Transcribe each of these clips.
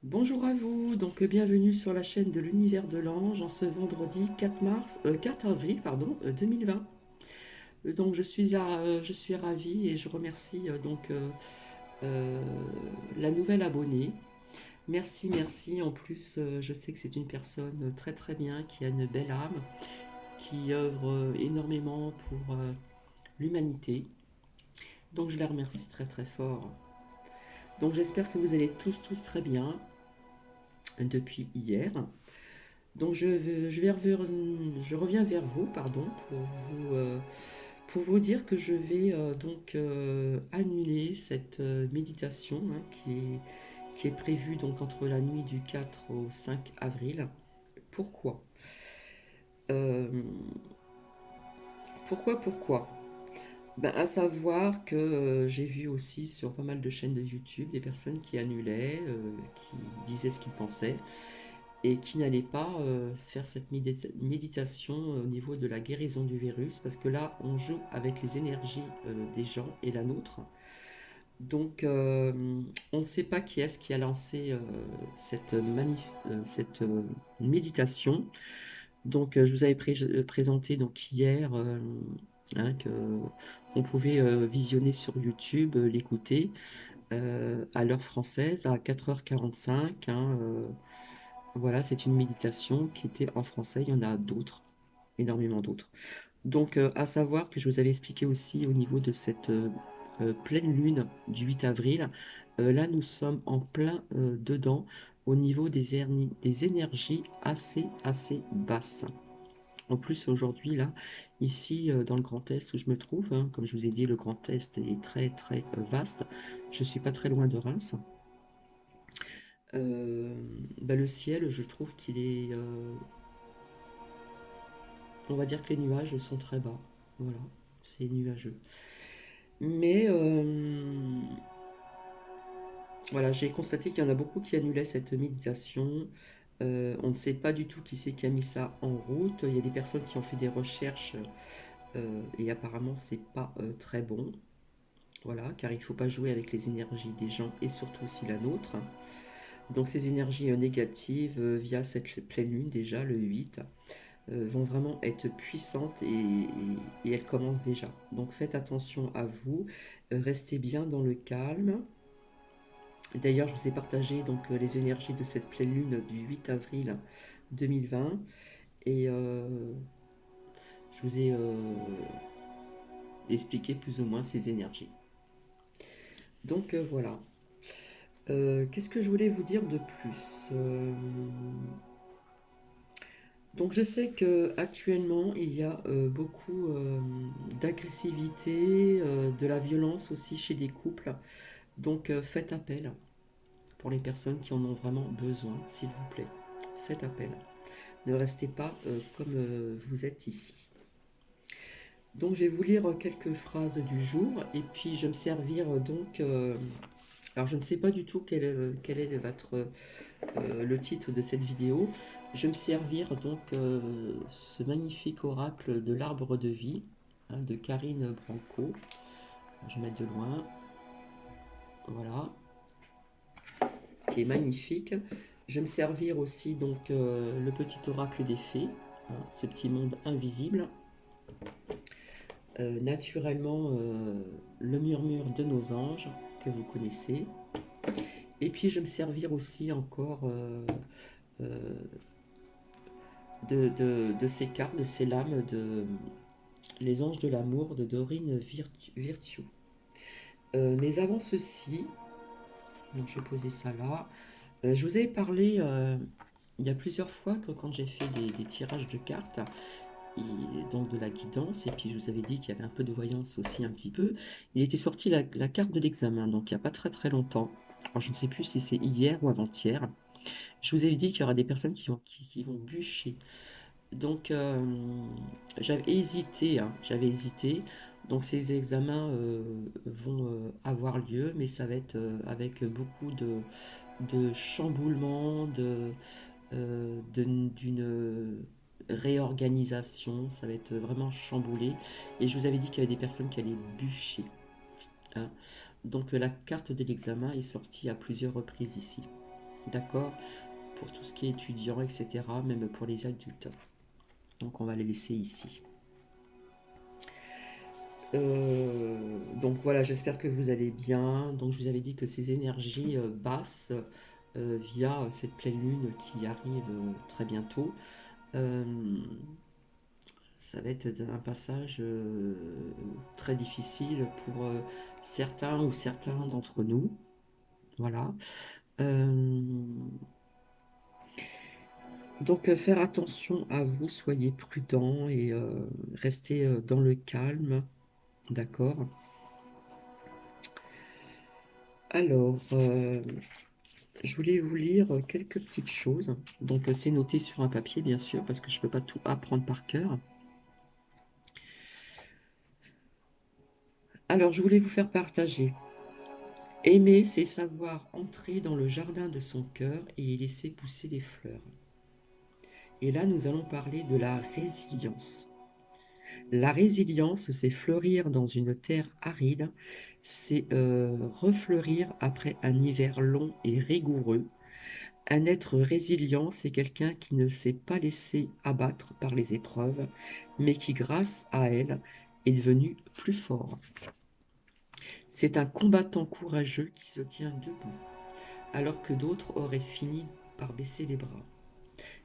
Bonjour à vous, donc bienvenue sur la chaîne de l'Univers de l'Ange en ce vendredi 4 avril 2020. Donc je suis ravie et je remercie euh, la nouvelle abonnée. Merci, merci. En plus, je sais que c'est une personne très très bien, qui a une belle âme, qui œuvre énormément pour l'humanité. Donc je la remercie très très fort. Donc j'espère que vous allez tous très bien depuis hier. Donc je reviens vers vous, pardon, pour vous dire que je vais annuler cette méditation, hein, qui est prévue donc entre la nuit du 4 au 5 avril. Pourquoi? Euh, pourquoi? Ben, à savoir que j'ai vu aussi sur pas mal de chaînes de YouTube des personnes qui annulaient, qui disaient ce qu'ils pensaient, et qui n'allait pas faire cette méditation au niveau de la guérison du virus, parce que là, on joue avec les énergies des gens et la nôtre. Donc, on ne sait pas qui est-ce qui a lancé cette méditation. Donc, je vous avais présenté donc hier que on pouvait visionner sur YouTube, l'écouter à l'heure française à 4h45. Voilà, c'est une méditation qui était en français, il y en a d'autres, énormément d'autres. Donc, à savoir que je vous avais expliqué aussi au niveau de cette pleine lune du 8 avril, là nous sommes en plein dedans au niveau des énergies assez basses. En plus, aujourd'hui, là, ici, dans le Grand Est où je me trouve, hein, comme je vous ai dit, le Grand Est est très vaste. Je ne suis pas très loin de Reims. Euh, le ciel, je trouve qu'il est on va dire que les nuages sont très bas. Voilà, c'est nuageux. Mais voilà, j'ai constaté qu'il y en a beaucoup qui annulaient cette méditation. On ne sait pas du tout qui c'est qui a mis ça en route. Il y a des personnes qui ont fait des recherches et apparemment c'est pas très bon. Voilà, car il ne faut pas jouer avec les énergies des gens et surtout aussi la nôtre. Donc ces énergies négatives via cette pleine lune déjà, le 8, vont vraiment être puissantes et elles commencent déjà. Donc faites attention à vous, restez bien dans le calme. D'ailleurs, je vous ai partagé donc les énergies de cette pleine lune du 8 avril 2020 et je vous ai expliqué plus ou moins ces énergies. Donc voilà. Qu'est-ce que je voulais vous dire de plus? Donc je sais que actuellement il y a beaucoup d'agressivité, de la violence aussi chez des couples. Donc faites appel pour les personnes qui en ont vraiment besoin, s'il vous plaît. Faites appel. Ne restez pas comme vous êtes ici. Donc je vais vous lire quelques phrases du jour et puis je vais me servir alors je ne sais pas du tout quel est le titre de cette vidéo. Je vais me servir ce magnifique oracle de l'arbre de vie, hein, de Karine Branco. Je vais mettre de loin. Voilà, qui est magnifique. Je vais me servir aussi le petit oracle des fées, hein, ce petit monde invisible. Naturellement, le murmure de nos anges que vous connaissez. Et puis je vais me servir aussi encore euh, de ces cartes, de ces lames de Les Anges de l'amour de Dorine Virtue. Mais avant ceci, donc je vais poser ça là. Je vous avais parlé il y a plusieurs fois que quand j'ai fait des tirages de cartes, et donc de la guidance, et puis je vous avais dit qu'il y avait un peu de voyance aussi un petit peu, il était sorti la carte de l'examen, donc il n'y a pas très longtemps. Alors je ne sais plus si c'est hier ou avant-hier. Je vous avais dit qu'il y aura des personnes qui vont bûcher. Donc j'avais hésité, hein, j'avais hésité. Donc ces examens vont avoir lieu, mais ça va être avec beaucoup de chamboulements, d'une réorganisation. Ça va être vraiment chamboulé. Et je vous avais dit qu'il y avait des personnes qui allaient bûcher, hein. Donc la carte de l'examen est sortie à plusieurs reprises ici. d'accord? Pour tout ce qui est étudiant, etc., même pour les adultes. Donc on va les laisser ici. Donc voilà, j'espère que vous allez bien. Donc je vous avais dit que ces énergies basses, via cette pleine lune qui arrive très bientôt, euh, ça va être un passage très difficile pour certains ou certains d'entre nous. Voilà. Euh, donc faire attention à vous, soyez prudents et restez dans le calme, d'accord? Alors, je voulais vous lire quelques petites choses. Donc, c'est noté sur un papier, bien sûr, parce que je ne peux pas tout apprendre par cœur. Alors, je voulais vous faire partager. Aimer, c'est savoir entrer dans le jardin de son cœur et y laisser pousser des fleurs. Et là, nous allons parler de la résilience. La résilience, c'est fleurir dans une terre aride, c'est refleurir après un hiver long et rigoureux. Un être résilient, c'est quelqu'un qui ne s'est pas laissé abattre par les épreuves, mais qui, grâce à elles, est devenu plus fort. C'est un combattant courageux qui se tient debout, alors que d'autres auraient fini par baisser les bras.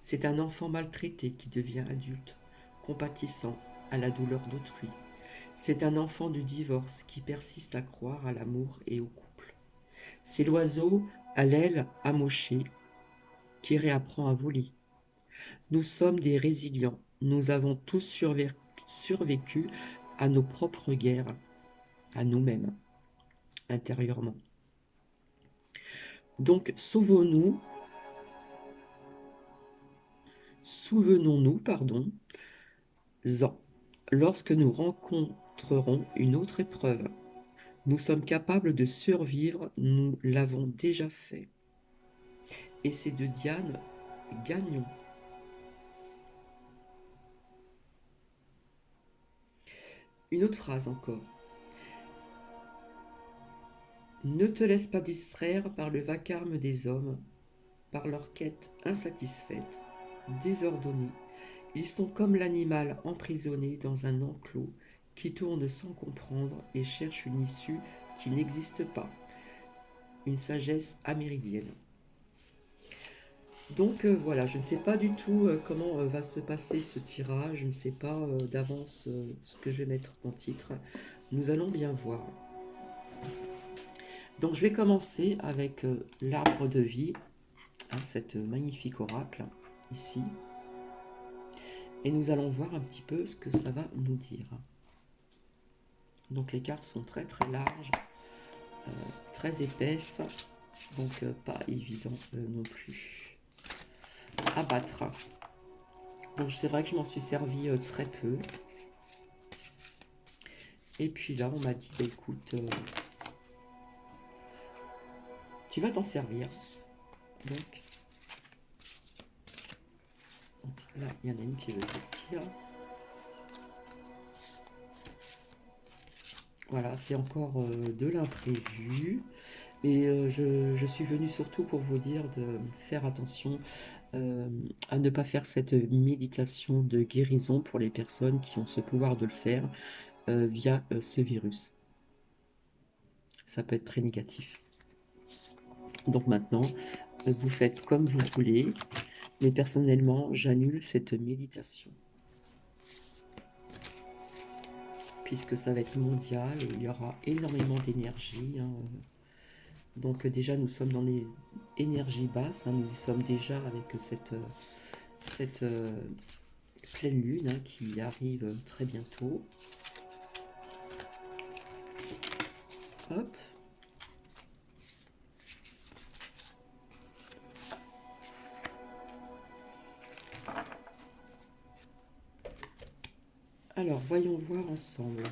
C'est un enfant maltraité qui devient adulte, compatissant à la douleur d'autrui. C'est un enfant du divorce qui persiste à croire à l'amour et au couple. C'est l'oiseau à l'aile amochée qui réapprend à voler. Nous sommes des résilients. Nous avons tous survécu à nos propres guerres, à nous-mêmes, intérieurement. Donc, souvenons-nous, lorsque nous rencontrerons une autre épreuve. Nous sommes capables de survivre, nous l'avons déjà fait. Et c'est de Diane Gagnon. Une autre phrase encore. Ne te laisse pas distraire par le vacarme des hommes, par leur quête insatisfaite, désordonnée. Ils sont comme l'animal emprisonné dans un enclos qui tourne sans comprendre et cherche une issue qui n'existe pas. Une sagesse amérindienne. Donc voilà, je ne sais pas du tout comment va se passer ce tirage, je ne sais pas d'avance ce que je vais mettre en titre. Nous allons bien voir. Donc je vais commencer avec l'arbre de vie, hein, cette magnifique oracle, ici. Et nous allons voir un petit peu ce que ça va nous dire. Donc les cartes sont très très larges, très épaisses, donc pas évident non plus à battre. Donc c'est vrai que je m'en suis servi très peu. Et puis là on m'a dit, bah, écoute, tu vas t'en servir. Donc là il y en a une qui veut sortir. Voilà, c'est encore de l'imprévu. Mais je suis venue surtout pour vous dire de faire attention à ne pas faire cette méditation de guérison pour les personnes qui ont ce pouvoir de le faire via ce virus. Ça peut être très négatif. Donc maintenant, vous faites comme vous voulez, mais personnellement, j'annule cette méditation. Puisque ça va être mondial et il y aura énormément d'énergie. Hein. Donc déjà, nous sommes dans les énergies basses. Hein. Nous y sommes déjà avec cette pleine lune hein, qui arrive très bientôt. Hop. Alors, voyons voir ensemble.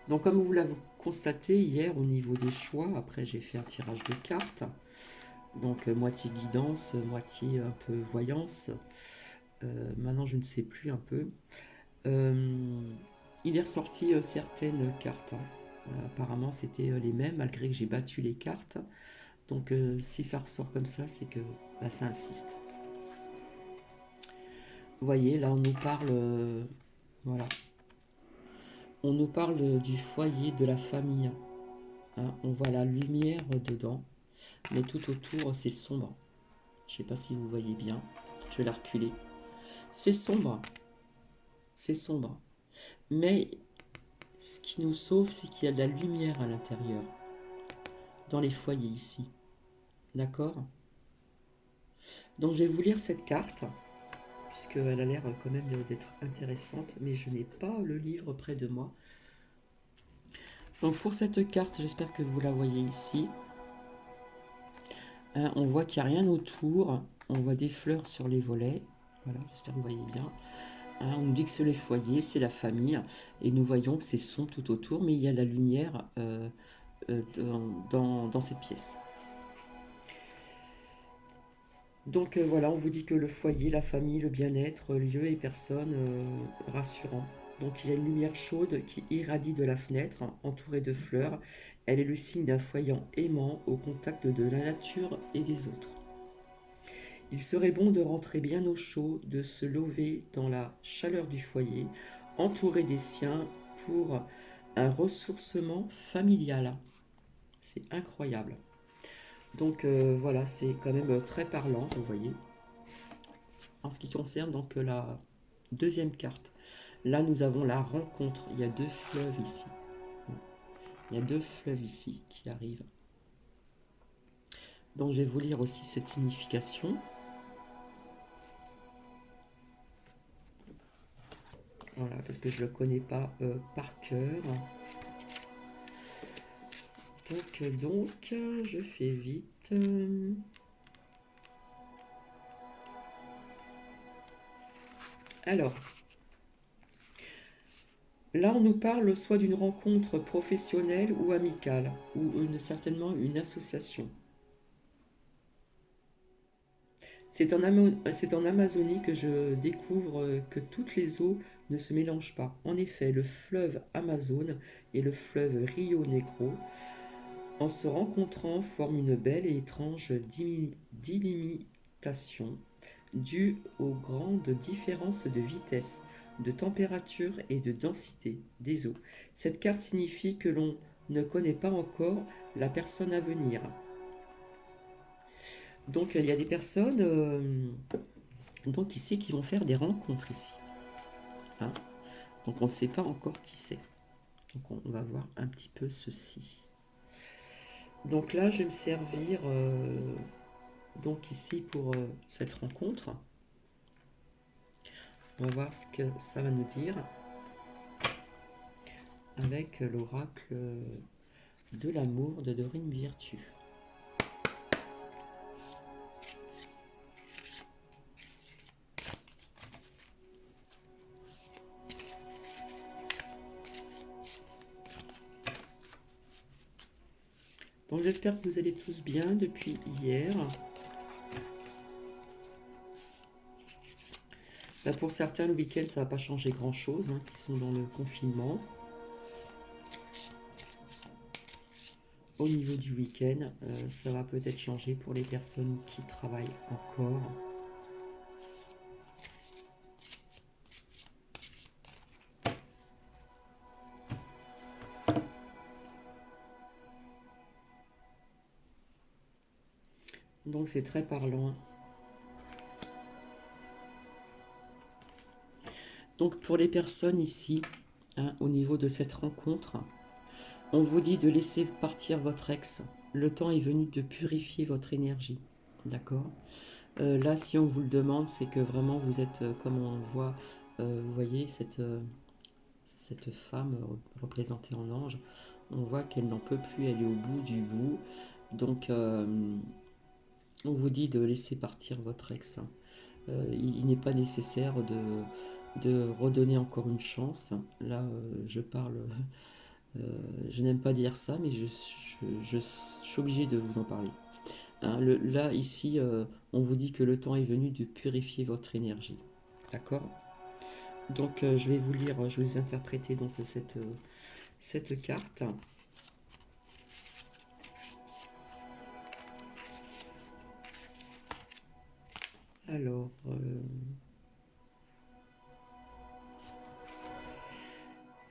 Donc, comme vous l'avez constaté hier au niveau des choix, après j'ai fait un tirage de cartes. Donc, moitié guidance, moitié un peu voyance. Maintenant, je ne sais plus un peu. Il est ressorti certaines cartes. Hein. Apparemment, c'était les mêmes, malgré que j'ai battu les cartes. Donc, si ça ressort comme ça, c'est que bah, ça insiste. Vous voyez, là, on nous parle... voilà. On nous parle du foyer, de la famille. Hein. On voit la lumière dedans, mais tout autour, c'est sombre. Je ne sais pas si vous voyez bien. Je vais la reculer. C'est sombre. C'est sombre. Mais ce qui nous sauve, c'est qu'il y a de la lumière à l'intérieur. Dans les foyers ici. D'accord? Donc je vais vous lire cette carte, puisqu'elle a l'air quand même d'être intéressante, mais je n'ai pas le livre près de moi. Donc pour cette carte, j'espère que vous la voyez ici. Hein, on voit qu'il n'y a rien autour. On voit des fleurs sur les volets. Voilà, j'espère que vous voyez bien. Hein, on nous dit que c'est les foyers, c'est la famille. Et nous voyons que c'est sombre tout autour, mais il y a la lumière dans cette pièce. Donc voilà, on vous dit que le foyer, la famille, le bien-être, lieu et personne rassurant. Donc il y a une lumière chaude qui irradie de la fenêtre, entourée de fleurs. Elle est le signe d'un foyer aimant au contact de la nature et des autres. Il serait bon de rentrer bien au chaud, de se lever dans la chaleur du foyer, entouré des siens pour un ressourcement familial. C'est incroyable. Donc voilà, c'est quand même très parlant, vous voyez. En ce qui concerne donc la deuxième carte, là nous avons la rencontre. Il y a deux fleuves ici. Il y a deux fleuves ici qui arrivent. Donc je vais vous lire aussi cette signification. Voilà, parce que je ne le connais pas par cœur. Donc, je fais vite. Alors, là on nous parle soit d'une rencontre professionnelle ou amicale, ou certainement une association. C'est en Amazonie que je découvre que toutes les eaux ne se mélangent pas. En effet, le fleuve Amazone et le fleuve Rio Negro, en se rencontrant, forment une belle et étrange délimitation due aux grandes différences de vitesse, de température et de densité des eaux. Cette carte signifie que l'on ne connaît pas encore la personne à venir. Donc il y a des personnes donc ici qui vont faire des rencontres ici. Hein. Donc on ne sait pas encore qui c'est. Donc on va voir un petit peu ceci. Donc là je vais me servir donc ici pour cette rencontre. On va voir ce que ça va nous dire avec l'oracle de l'amour de Dorine Virtue. Donc j'espère que vous allez tous bien depuis hier. Là, pour certains, le week-end, ça ne va pas changer grand-chose, hein, qui sont dans le confinement. Au niveau du week-end, ça va peut-être changer pour les personnes qui travaillent encore. Donc c'est très parlant. Donc pour les personnes ici, hein, au niveau de cette rencontre, on vous dit de laisser partir votre ex. Le temps est venu de purifier votre énergie. D'accord? Là, si on vous le demande, c'est que vraiment vous êtes, comme on voit, vous voyez, cette femme représentée en ange, on voit qu'elle n'en peut plus, elle est au bout du bout. Donc, on vous dit de laisser partir votre ex. Hein. Il n'est pas nécessaire de redonner encore une chance. Là, je parle... je n'aime pas dire ça, mais je suis obligée de vous en parler. Hein, là, ici, on vous dit que le temps est venu de purifier votre énergie. D'accord? Donc, je vais vous lire, je vais vous interpréter donc, cette carte.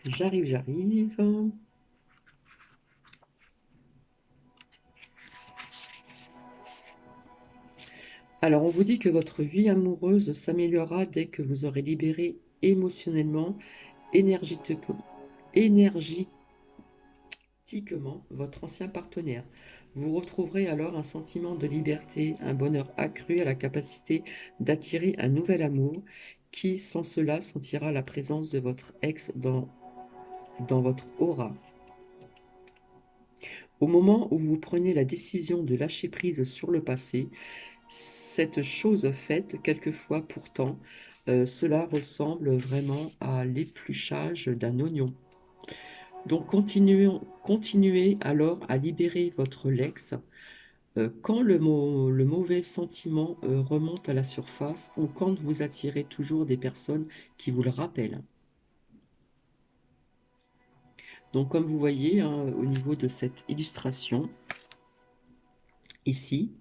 J'arrive. Alors, on vous dit que votre vie amoureuse s'améliorera dès que vous aurez libéré émotionnellement, énergétiquement, énergétiquement votre ancien partenaire. Vous retrouverez alors un sentiment de liberté, un bonheur accru à la capacité d'attirer un nouvel amour qui, sans cela, sentira la présence de votre ex dans votre aura. Au moment où vous prenez la décision de lâcher prise sur le passé, cette chose faite, quelquefois pourtant, cela ressemble vraiment à l'épluchage d'un oignon. Donc continuez alors à libérer votre Lex quand le mauvais sentiment remonte à la surface ou quand vous attirez toujours des personnes qui vous le rappellent. Donc comme vous voyez, hein, au niveau de cette illustration, ici,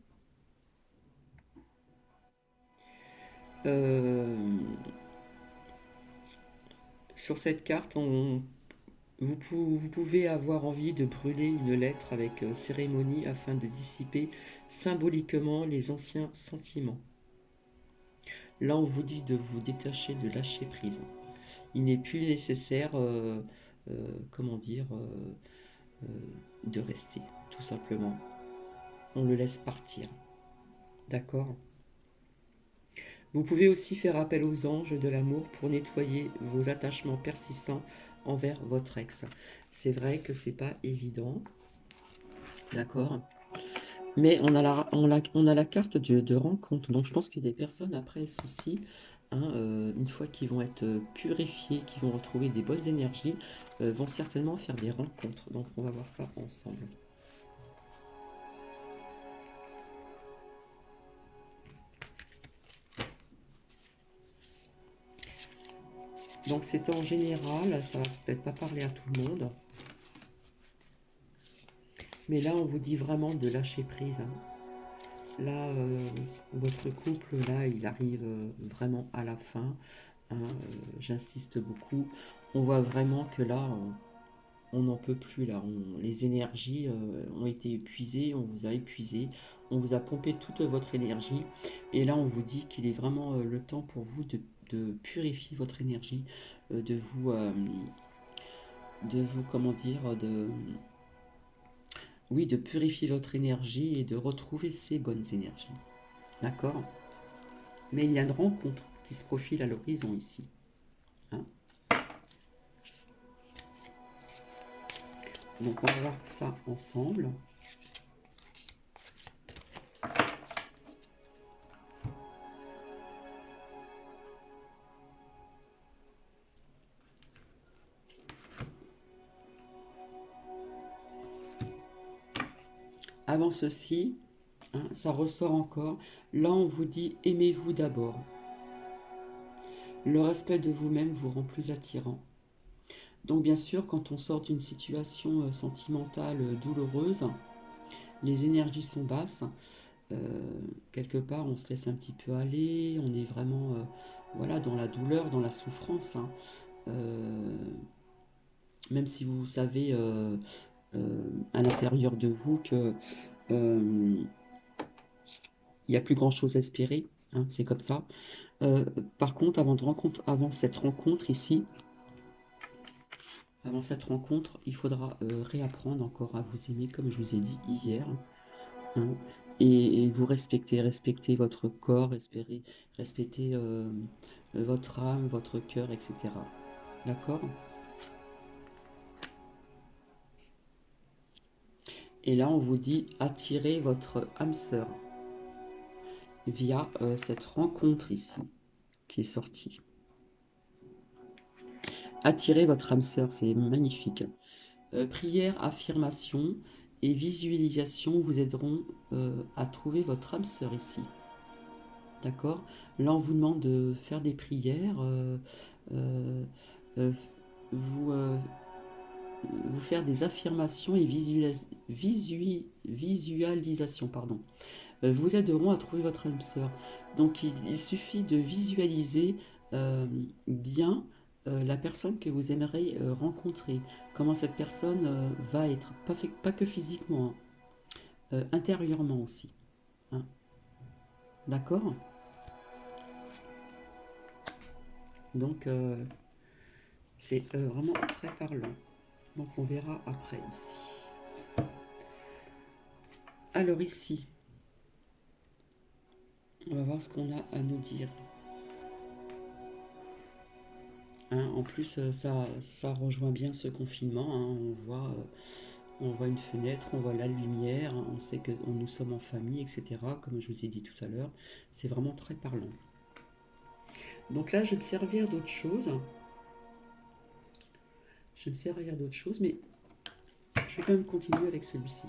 sur cette carte, vous pouvez avoir envie de brûler une lettre avec cérémonie afin de dissiper symboliquement les anciens sentiments. Là, on vous dit de vous détacher, de lâcher prise. Il n'est plus nécessaire, comment dire, de rester, tout simplement. On le laisse partir. D'accord? Vous pouvez aussi faire appel aux anges de l'amour pour nettoyer vos attachements persistants envers votre ex. C'est vrai que c'est pas évident, d'accord? Mais on a la carte de rencontre, donc je pense que des personnes après souci, hein, une fois qu'ils vont être purifiés, qu'ils vont retrouver des bonnes énergies, vont certainement faire des rencontres. Donc on va voir ça ensemble. Donc c'est en général, ça va peut-être pas parler à tout le monde. Mais là, on vous dit vraiment de lâcher prise, hein. Là, votre couple, là, il arrive vraiment à la fin, hein, j'insiste beaucoup. On voit vraiment que là, on n'en peut plus. Là, les énergies ont été épuisées, on vous a épuisé, on vous a pompé toute votre énergie. Et là, on vous dit qu'il est vraiment le temps pour vous de purifier votre énergie, de vous, comment dire, oui, de purifier votre énergie et de retrouver ces bonnes énergies. D'accord? Mais il y a une rencontre qui se profile à l'horizon ici, hein. Donc on va voir ça ensemble. Avant ceci, hein, ça ressort encore. Là, on vous dit aimez-vous d'abord. Le respect de vous-même vous rend plus attirant. Donc bien sûr, quand on sort d'une situation sentimentale douloureuse, les énergies sont basses. Euh, Quelque part, on se laisse un petit peu aller. On est vraiment voilà, dans la douleur, dans la souffrance, hein. Euh, Même si vous savez à l'intérieur de vous que il n'y a plus grand chose à espérer, hein, c'est comme ça. Par contre, avant cette rencontre, il faudra réapprendre encore à vous aimer, comme je vous ai dit hier, hein, et vous respecter votre corps, respecter votre âme, votre cœur, etc. D'accord? Et là, on vous dit attirer votre âme sœur via cette rencontre ici qui est sortie. Attirer votre âme sœur, c'est magnifique. Prière, affirmation et visualisation vous aideront à trouver votre âme sœur ici. D'accord? Là, on vous demande de faire des prières, euh, euh, vous, vous faire des affirmations et visualisation, pardon. vous aideront à trouver votre âme sœur. Donc il suffit de visualiser bien la personne que vous aimeriez rencontrer, comment cette personne va être, pas que physiquement, hein, intérieurement aussi. Hein. D'accord? Donc c'est vraiment très parlant. Donc on verra après ici. Alors ici, on va voir ce qu'on a à nous dire. Hein, en plus, ça rejoint bien ce confinement. Hein, on voit une fenêtre, on voit la lumière, hein, on sait que nous sommes en famille, etc. Comme je vous ai dit tout à l'heure, c'est vraiment très parlant. Donc là, je vais me servir d'autre chose. Je vais me servir d'autre chose, mais je vais quand même continuer avec celui-ci.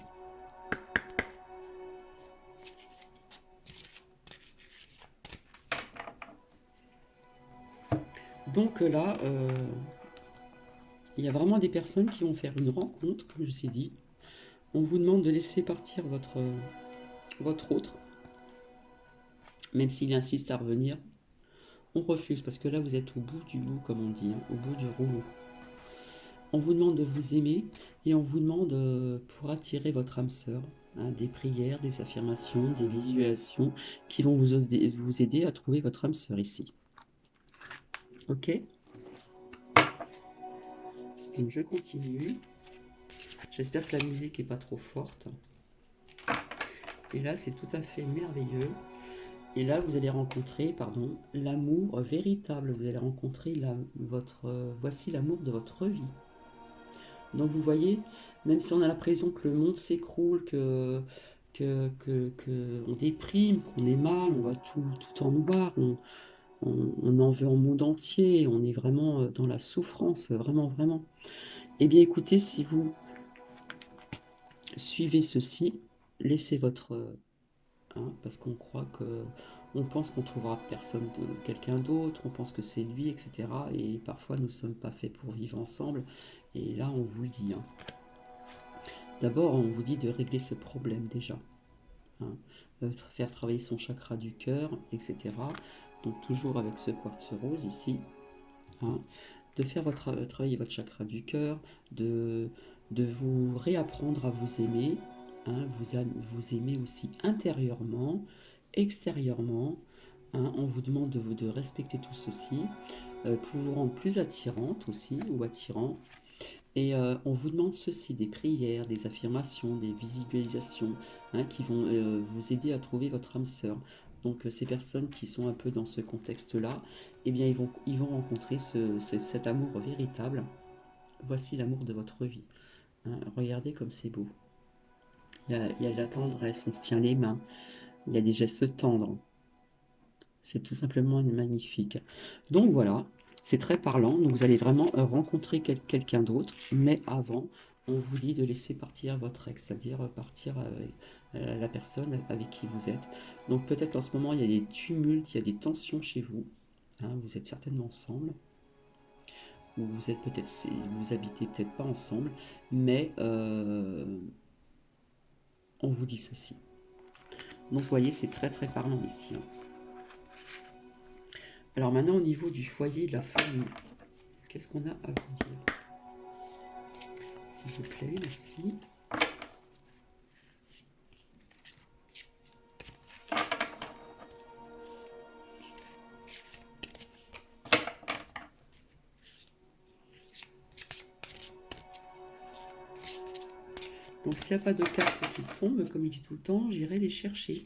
Donc là, il y a vraiment des personnes qui vont faire une rencontre, comme je vous ai dit. On vous demande de laisser partir votre autre, même s'il insiste à revenir. On refuse parce que là, vous êtes au bout du bout, comme on dit, hein, au bout du rouleau. On vous demande de vous aimer et on vous demande, pour attirer votre âme sœur, hein, des prières, des affirmations, des visualisations qui vont vous aider à trouver votre âme sœur ici. Ok? Donc je continue. J'espère que la musique n'est pas trop forte. Et là, c'est tout à fait merveilleux. Et là, vous allez rencontrer, pardon, l'amour véritable. Vous allez rencontrer voici l'amour de votre vie. Donc vous voyez, même si on a l'impression que le monde s'écroule, on déprime, qu'on est mal, on voit tout en noir, on en veut en monde entier, on est vraiment dans la souffrance, vraiment, vraiment. Eh bien écoutez, si vous suivez ceci, laissez parce qu'on croit que... On pense qu'on trouvera quelqu'un d'autre, on pense que c'est lui, etc. Et parfois nous ne sommes pas faits pour vivre ensemble. Et là, on vous le dit. Hein. D'abord, on vous dit de régler ce problème déjà. Hein. Faire travailler son chakra du cœur, etc. Donc toujours avec ce quartz rose ici. Hein. De faire travailler votre chakra du cœur, de vous réapprendre à vous aimer. Hein. Vous aimer aussi intérieurement, extérieurement. Hein. On vous demande de respecter tout ceci. Pour vous rendre plus attirante aussi, ou attirant. Et on vous demande ceci, des prières, des affirmations, des visualisations, hein, qui vont vous aider à trouver votre âme sœur. Donc ces personnes qui sont un peu dans ce contexte-là, eh bien ils vont rencontrer cet amour véritable. Voici l'amour de votre vie. Hein. Regardez comme c'est beau. Il y a de la tendresse, on se tient les mains, il y a des gestes tendres. C'est tout simplement magnifique. Donc voilà, c'est très parlant. Donc vous allez vraiment rencontrer quelqu'un d'autre. Mais avant, on vous dit de laisser partir votre ex, c'est-à-dire partir avec la personne avec qui vous êtes. Donc peut-être en ce moment, il y a des tumultes, il y a des tensions chez vous. Hein, vous êtes certainement ensemble. Ou vous habitez peut-être pas ensemble. Mais on vous dit ceci. Donc vous voyez, c'est très très parlant ici. Hein. Alors maintenant, au niveau du foyer, de la famille, qu'est-ce qu'on a à vous dire? S'il vous plaît, merci. Donc s'il n'y a pas de cartes qui tombent, comme il dit tout le temps, j'irai les chercher.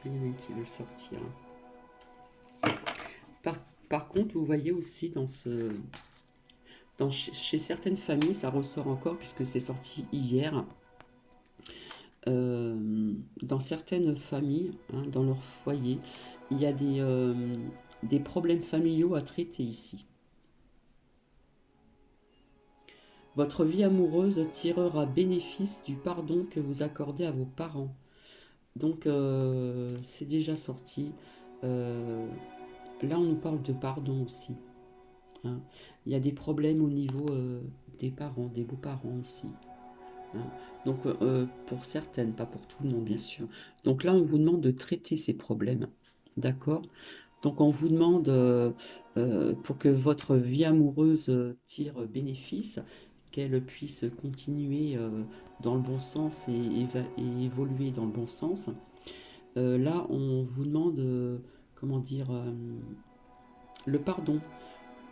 Il y en a qui veulent sortir. Par contre, vous voyez aussi chez certaines familles, ça ressort encore puisque c'est sorti hier. Dans certaines familles, hein, dans leur foyer, il y a des problèmes familiaux à traiter ici. Votre vie amoureuse tirera bénéfice du pardon que vous accordez à vos parents. Donc, c'est déjà sorti. Là, on nous parle de pardon aussi. Hein. Il y a des problèmes au niveau des parents, des beaux-parents ici. hein. Donc, pour certaines, pas pour tout le monde, bien sûr. Donc là, on vous demande de traiter ces problèmes. D'accord? Donc, on vous demande, pour que votre vie amoureuse tire bénéfice, qu'elle puisse continuer dans le bon sens et évoluer dans le bon sens. Là, on vous demande, comment dire, le pardon,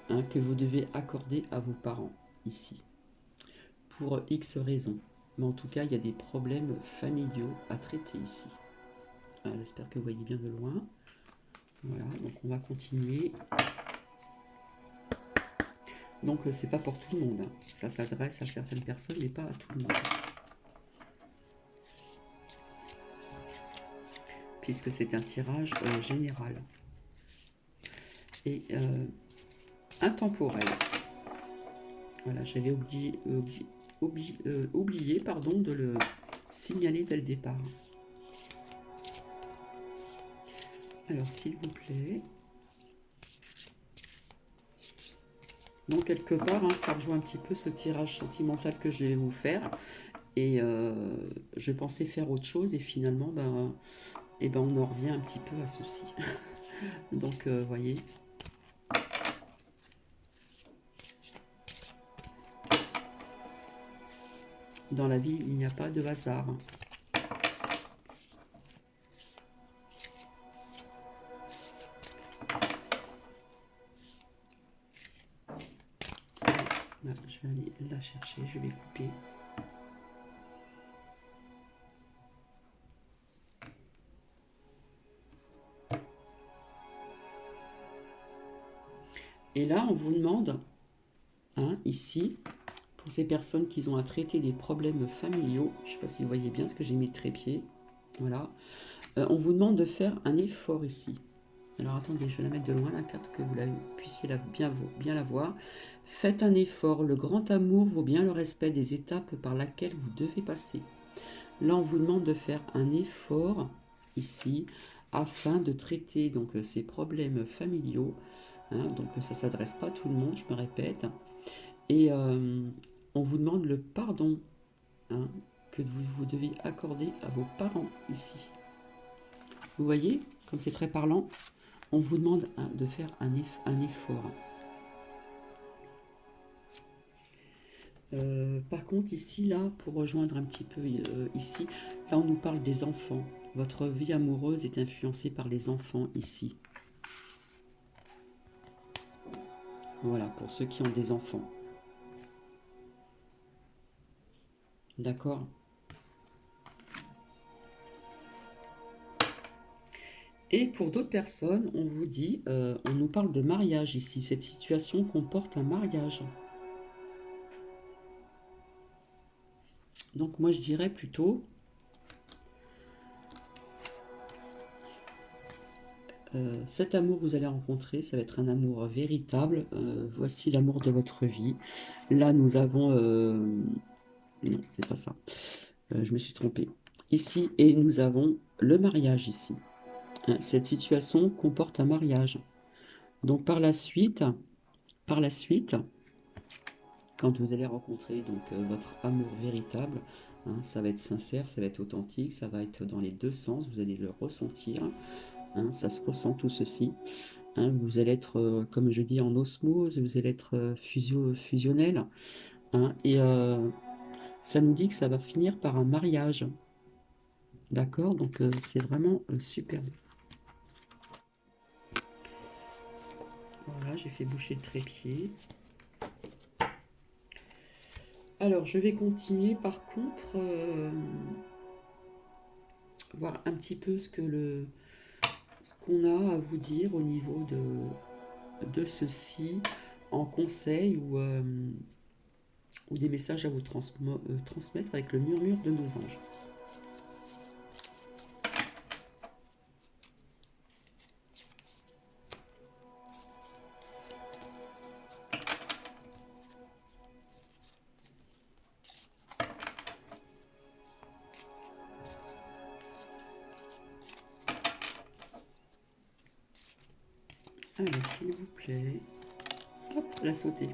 hein, que vous devez accorder à vos parents ici, pour X raisons. Mais en tout cas, il y a des problèmes familiaux à traiter ici. J'espère que vous voyez bien de loin. Voilà, donc on va continuer. Donc c'est pas pour tout le monde, hein. Ça s'adresse à certaines personnes, mais pas à tout le monde. Puisque c'est un tirage général. Et intemporel. Voilà, j'avais oublié pardon, de le signaler dès le départ. Alors, s'il vous plaît. Donc, quelque part, hein, ça rejoint un petit peu ce tirage sentimental que je vais vous faire. Et je pensais faire autre chose et finalement, on en revient un petit peu à ceci. Donc, voyez. Dans la vie, il n'y a pas de hasard. Là, je vais aller la chercher, je vais couper. Et là, on vous demande, hein, ici, pour ces personnes qui ont à traiter des problèmes familiaux, je ne sais pas si vous voyez bien ce que j'ai mis le trépied, voilà, on vous demande de faire un effort ici. Alors attendez, je vais la mettre de loin, la carte, que vous puissiez bien la voir. Faites un effort, le grand amour vaut bien le respect des étapes par lesquelles vous devez passer. Là, on vous demande de faire un effort ici, afin de traiter donc ces problèmes familiaux, hein, donc ça ne s'adresse pas à tout le monde, je me répète. Et on vous demande le pardon, hein, que vous devez accorder à vos parents ici. Vous voyez, comme c'est très parlant, on vous demande de faire un effort. Par contre, ici, là, pour rejoindre un petit peu ici, là, on nous parle des enfants. Votre vie amoureuse est influencée par les enfants ici. Voilà, pour ceux qui ont des enfants. D'accord? Et pour d'autres personnes, on vous dit, on nous parle de mariage ici. Cette situation comporte un mariage. Donc moi, je dirais plutôt, cet amour que vous allez rencontrer, ça va être un amour véritable. Voici l'amour de votre vie. Là, nous avons... non, c'est pas ça. Je me suis trompée. Ici, et nous avons le mariage ici. Hein, cette situation comporte un mariage. Donc par la suite, quand vous allez rencontrer donc votre amour véritable, hein, ça va être sincère, ça va être authentique, ça va être dans les deux sens, vous allez le ressentir, hein, ça se ressent tout ceci, hein, vous allez être, comme je dis, en osmose, vous allez être fusionnel, hein, et ça nous dit que ça va finir par un mariage, d'accord? Donc c'est vraiment super. Voilà, j'ai fait boucher le trépied. Alors, je vais continuer par contre, voir un petit peu ce qu'on a à vous dire au niveau de ceci en conseil ou des messages à vous transmettre avec le murmure de nos anges. Alors, s'il vous plaît, hop, la sauter.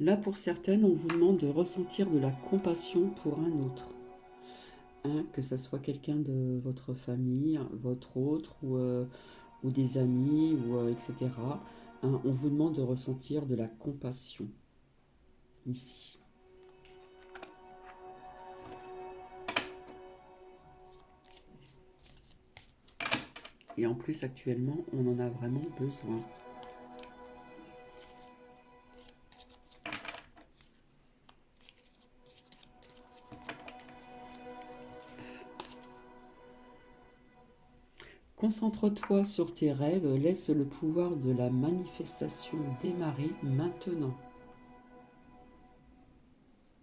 Là, pour certaines, on vous demande de ressentir de la compassion pour un autre. Hein, que ça soit quelqu'un de votre famille, votre autre, ou des amis, etc. Hein, on vous demande de ressentir de la compassion, ici. Et en plus, actuellement, on en a vraiment besoin. Concentre-toi sur tes rêves, laisse le pouvoir de la manifestation démarrer maintenant.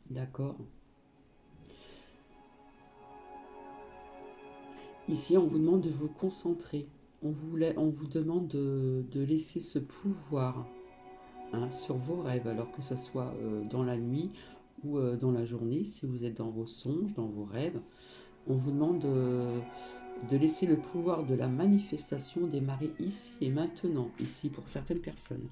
D'accord? Ici, on vous demande de vous concentrer. On vous demande de laisser ce pouvoir, hein, sur vos rêves, alors que ce soit dans la nuit ou dans la journée, si vous êtes dans vos songes, dans vos rêves. On vous demande de laisser le pouvoir de la manifestation démarrer ici et maintenant, ici pour certaines personnes.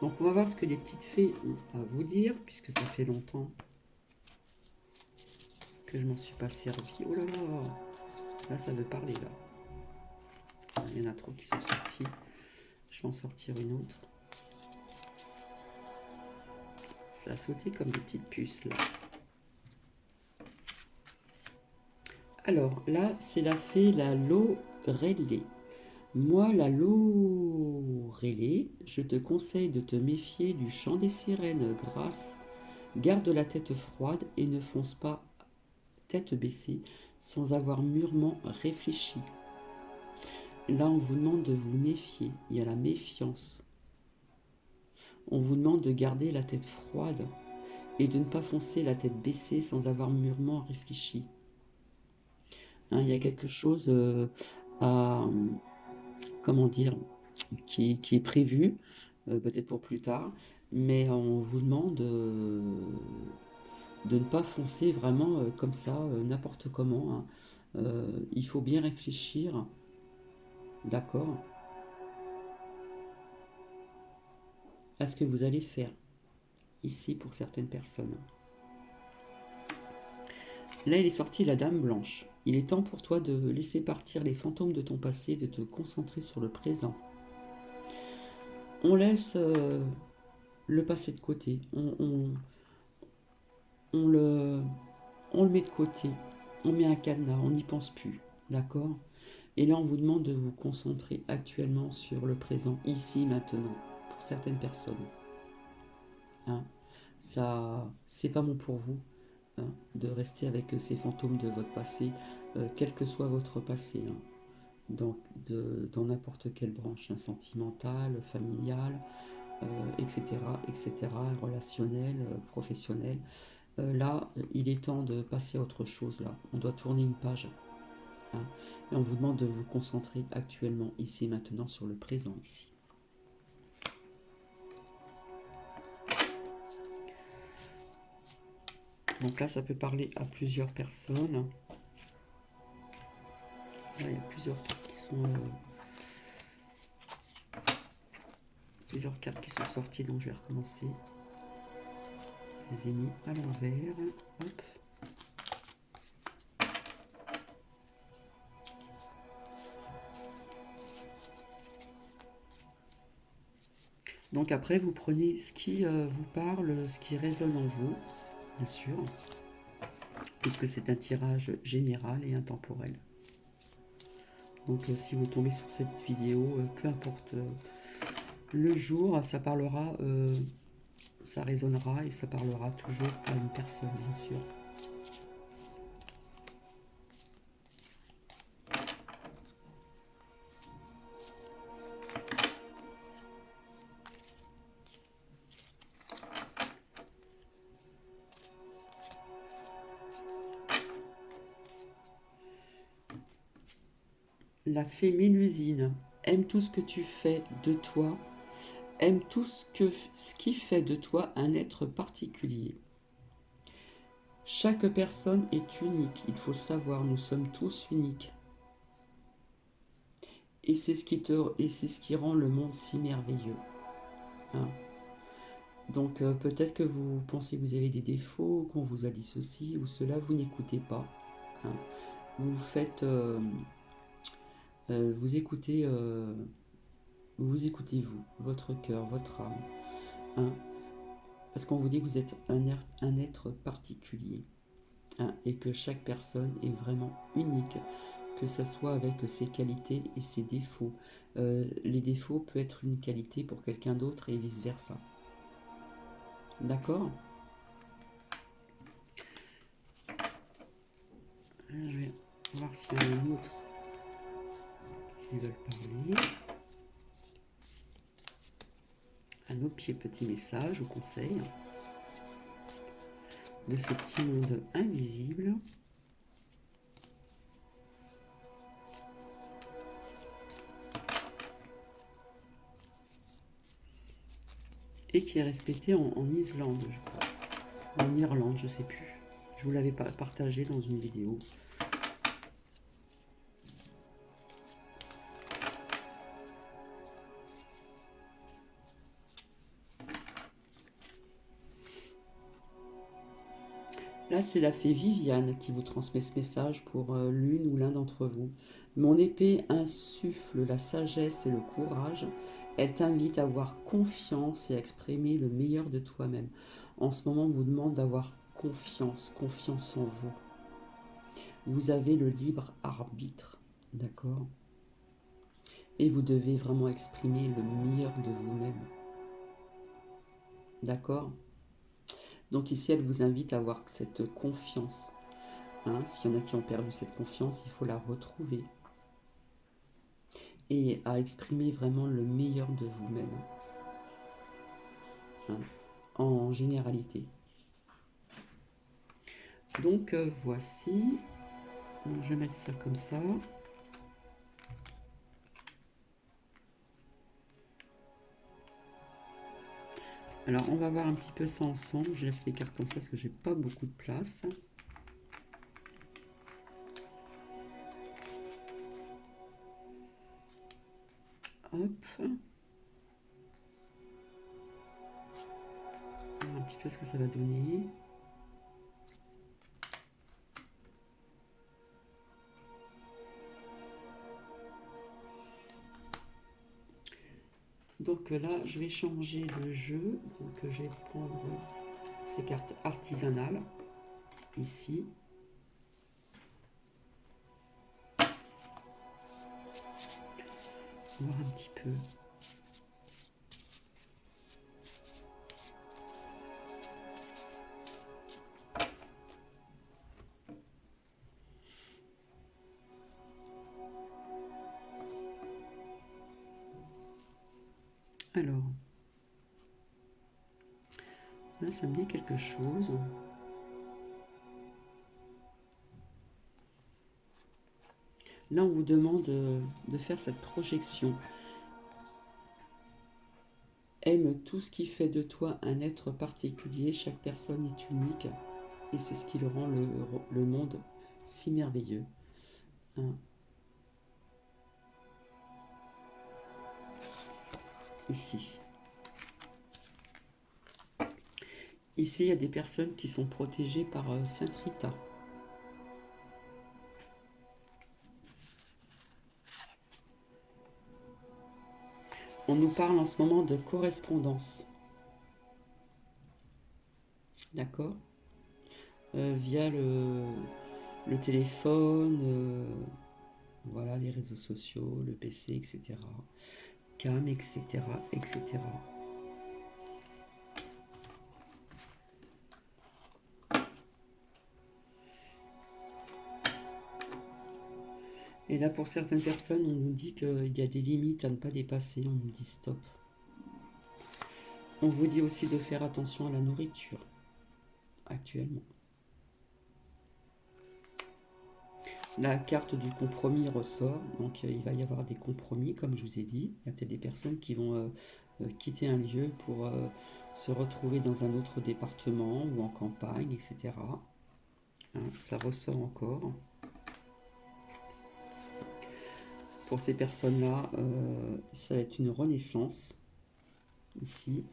Donc on va voir ce que les petites fées ont à vous dire, puisque ça fait longtemps que je m'en suis pas servi. Oh là là, là ça veut parler là. Il y en a trop qui sont sortis. Je vais en sortir une autre. Ça a sauté comme des petites puces là. Alors là, c'est la fée la Lorelei. Moi, la Lorelei, je te conseille de te méfier du chant des sirènes. Garde la tête froide et ne fonce pas tête baissée sans avoir mûrement réfléchi. Là, on vous demande de vous méfier. Il y a la méfiance. On vous demande de garder la tête froide et de ne pas foncer la tête baissée sans avoir mûrement réfléchi. Hein, il y a quelque chose à... Comment dire, qui est prévu, peut-être pour plus tard, mais on vous demande de ne pas foncer vraiment comme ça, n'importe comment. Hein. Il faut bien réfléchir, d'accord, à ce que vous allez faire, ici pour certaines personnes. Là, il est sorti la Dame Blanche. Il est temps pour toi de laisser partir les fantômes de ton passé, de te concentrer sur le présent. On laisse le passé de côté. On le met de côté. On met un cadenas. On n'y pense plus. D'accord? Et là, on vous demande de vous concentrer actuellement sur le présent, ici, maintenant, pour certaines personnes. Hein? Ça, c'est pas bon pour vous, hein, de rester avec ces fantômes de votre passé, quel que soit votre passé. Hein. Donc, dans n'importe quelle branche, hein, sentimentale, familiale, etc., relationnelle, professionnelle. Là, il est temps de passer à autre chose. Là, on doit tourner une page. Hein, et on vous demande de vous concentrer actuellement, ici et maintenant, sur le présent, ici. Donc là, ça peut parler à plusieurs personnes. Là, il y a plusieurs cartes qui sont... plusieurs cartes qui sont sorties, donc je vais recommencer. Je les ai mis à l'envers. Hop. Donc après, vous prenez ce qui vous parle, ce qui résonne en vous, bien sûr, puisque c'est un tirage général et intemporel. Donc si vous tombez sur cette vidéo, peu importe le jour, ça parlera, ça résonnera et ça parlera toujours à une personne, bien sûr. La fée Mélusine aime tout ce que tu fais de toi, aime tout ce qui fait de toi un être particulier. Chaque personne est unique, il faut savoir, nous sommes tous uniques. Et c'est ce qui rend le monde si merveilleux. Hein. Donc peut-être que vous pensez que vous avez des défauts, qu'on vous a dit ceci ou cela, vous n'écoutez pas. Hein. Vous faites, vous écoutez, vous écoutez vous, votre cœur, votre âme. Hein. Parce qu'on vous dit que vous êtes un être particulier. Hein, et que chaque personne est vraiment unique, que ce soit avec ses qualités et ses défauts. Les défauts peuvent être une qualité pour quelqu'un d'autre et vice-versa. D'accord? Je vais voir s'il y en a un autre qui veulent parler. Un autre petit message ou conseil de ce petit monde invisible. Et qui est respecté en Islande, je crois. En Irlande, je sais plus. Je vous l'avais partagé dans une vidéo. Là, c'est la fée Viviane qui vous transmet ce message pour l'une ou l'un d'entre vous. Mon épée insuffle la sagesse et le courage. Elle t'invite à avoir confiance et à exprimer le meilleur de toi-même. En ce moment, on vous demande d'avoir confiance, confiance en vous. Vous avez le libre arbitre, d'accord? Et vous devez vraiment exprimer le meilleur de vous-même, d'accord? Donc ici, elle vous invite à avoir cette confiance. Hein, s'il y en a qui ont perdu cette confiance, il faut la retrouver. Et à exprimer vraiment le meilleur de vous-même. Hein, en généralité. Donc voici. Je vais mettre ça comme ça. Alors on va voir un petit peu ça ensemble. Je laisse les cartes comme ça parce que j'ai pas beaucoup de place. Hop. On va voir un petit peu ce que ça va donner. Donc là, je vais changer de jeu. Donc je vais prendre ces cartes artisanales ici. On va voir un petit peu. Alors, là, ça me dit quelque chose. Là, on vous demande de faire cette projection. Aime tout ce qui fait de toi un être particulier. Chaque personne est unique. Et c'est ce qui le rend le monde si merveilleux. Hein. Ici. Ici, il y a des personnes qui sont protégées par Sainte Rita. On nous parle en ce moment de correspondance. D'accord? Via le téléphone, voilà, les réseaux sociaux, le PC, etc. Cam, etc., etc. Et là, pour certaines personnes, on nous dit qu'il y a des limites à ne pas dépasser. On nous dit stop. On vous dit aussi de faire attention à la nourriture, actuellement. La carte du compromis ressort, donc il va y avoir des compromis, comme je vous ai dit. Il y a peut-être des personnes qui vont quitter un lieu pour se retrouver dans un autre département ou en campagne, etc. Hein, ça ressort encore. Pour ces personnes-là, ça va être une renaissance, ici.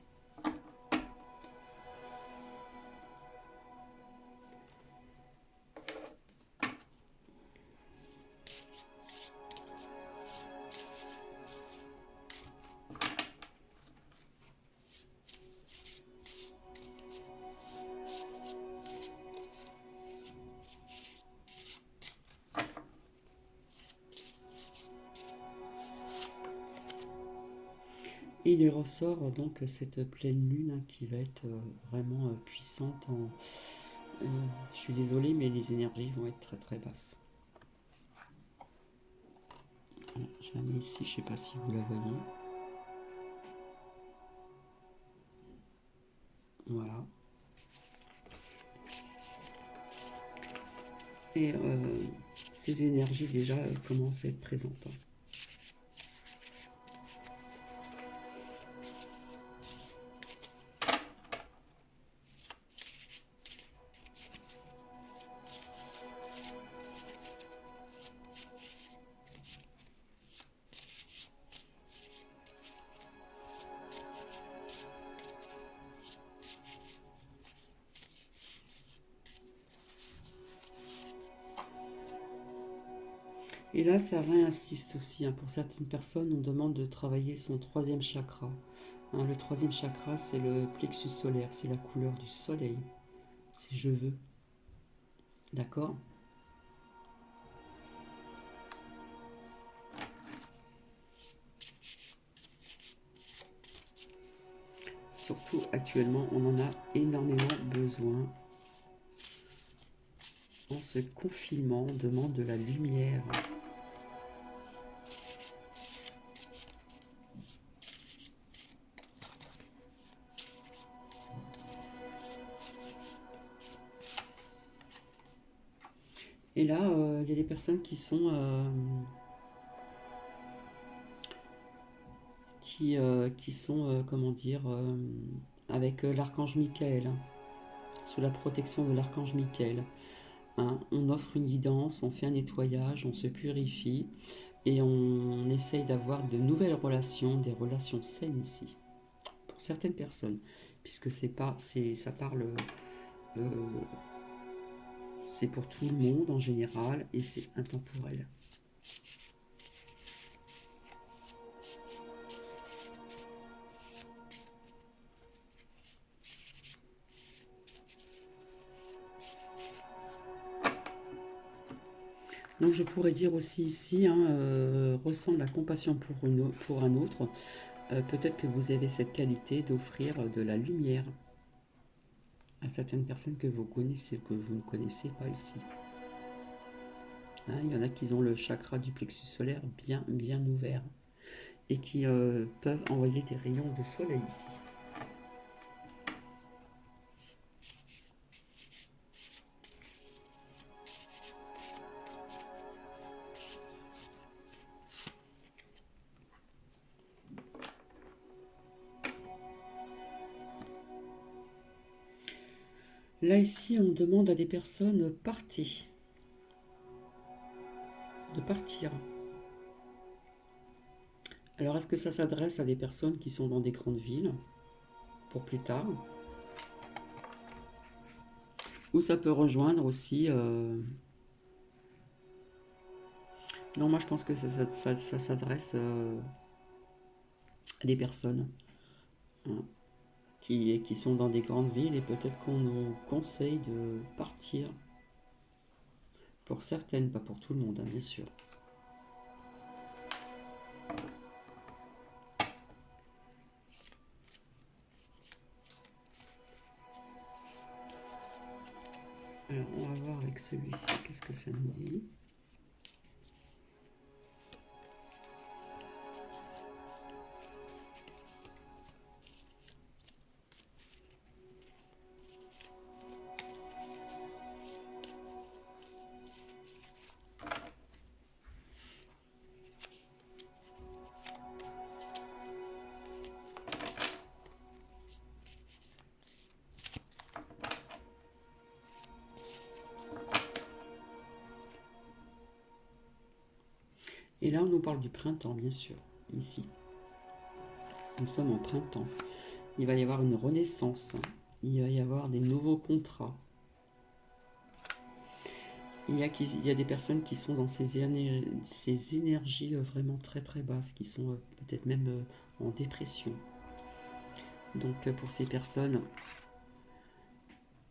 Et il ressort donc cette pleine lune hein, qui va être vraiment puissante. Je suis désolée, mais les énergies vont être très très basses. Voilà, je la mets ici, je ne sais pas si vous la voyez. Voilà. Et ces énergies déjà commencent à être présentes. Et là, ça réinsiste aussi. Hein. Pour certaines personnes, on demande de travailler son troisième chakra. Hein, le troisième chakra, c'est le plexus solaire. C'est la couleur du soleil. C'est je veux. D'accord? Surtout actuellement, on en a énormément besoin. En ce confinement, on demande de la lumière. Et là, il y a des personnes qui sont comment dire, avec l'archange Michael, hein, sous la protection de l'archange Michael. Hein. On offre une guidance, on fait un nettoyage, on se purifie et on essaye d'avoir de nouvelles relations, des relations saines ici, pour certaines personnes, puisque ça parle, euh, c'est pour tout le monde en général et c'est intemporel. Donc je pourrais dire aussi ici, hein, ressent la compassion pour un autre. Peut-être que vous avez cette qualité d'offrir de la lumière à certaines personnes que vous connaissez, que vous ne connaissez pas ici. Hein, il y en a qui ont le chakra du plexus solaire bien, bien ouvert et qui peuvent envoyer des rayons de soleil ici. Là, ici, on demande à des personnes de partir. Alors, est-ce que ça s'adresse à des personnes qui sont dans des grandes villes pour plus tard? Ou ça peut rejoindre aussi... Non, moi je pense que ça s'adresse à des personnes hein, qui sont dans des grandes villes et peut-être qu'on nous conseille de partir. Pour certaines, pas pour tout le monde, hein, bien sûr. Alors, on va voir avec celui-ci, qu'est-ce que ça nous dit. Et là, on nous parle du printemps, bien sûr, ici. Nous sommes en printemps. Il va y avoir une renaissance. Il va y avoir des nouveaux contrats. Il y a des personnes qui sont dans ces énergies vraiment très très basses, qui sont peut-être même en dépression. Donc pour ces personnes,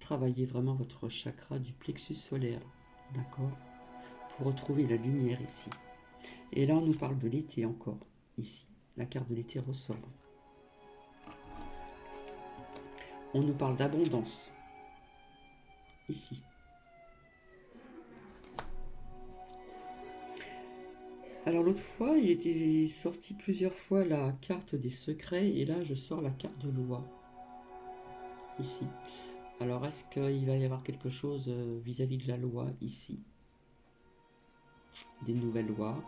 travaillez vraiment votre chakra du plexus solaire, d'accord? Pour retrouver la lumière ici. Et là, on nous parle de l'été encore, ici. La carte de l'été ressort. On nous parle d'abondance. Ici. Alors l'autre fois, il était sorti plusieurs fois la carte des secrets. Et là, je sors la carte de loi. Ici. Alors, est-ce qu'il va y avoir quelque chose vis-à-vis de la loi ici? Des nouvelles lois?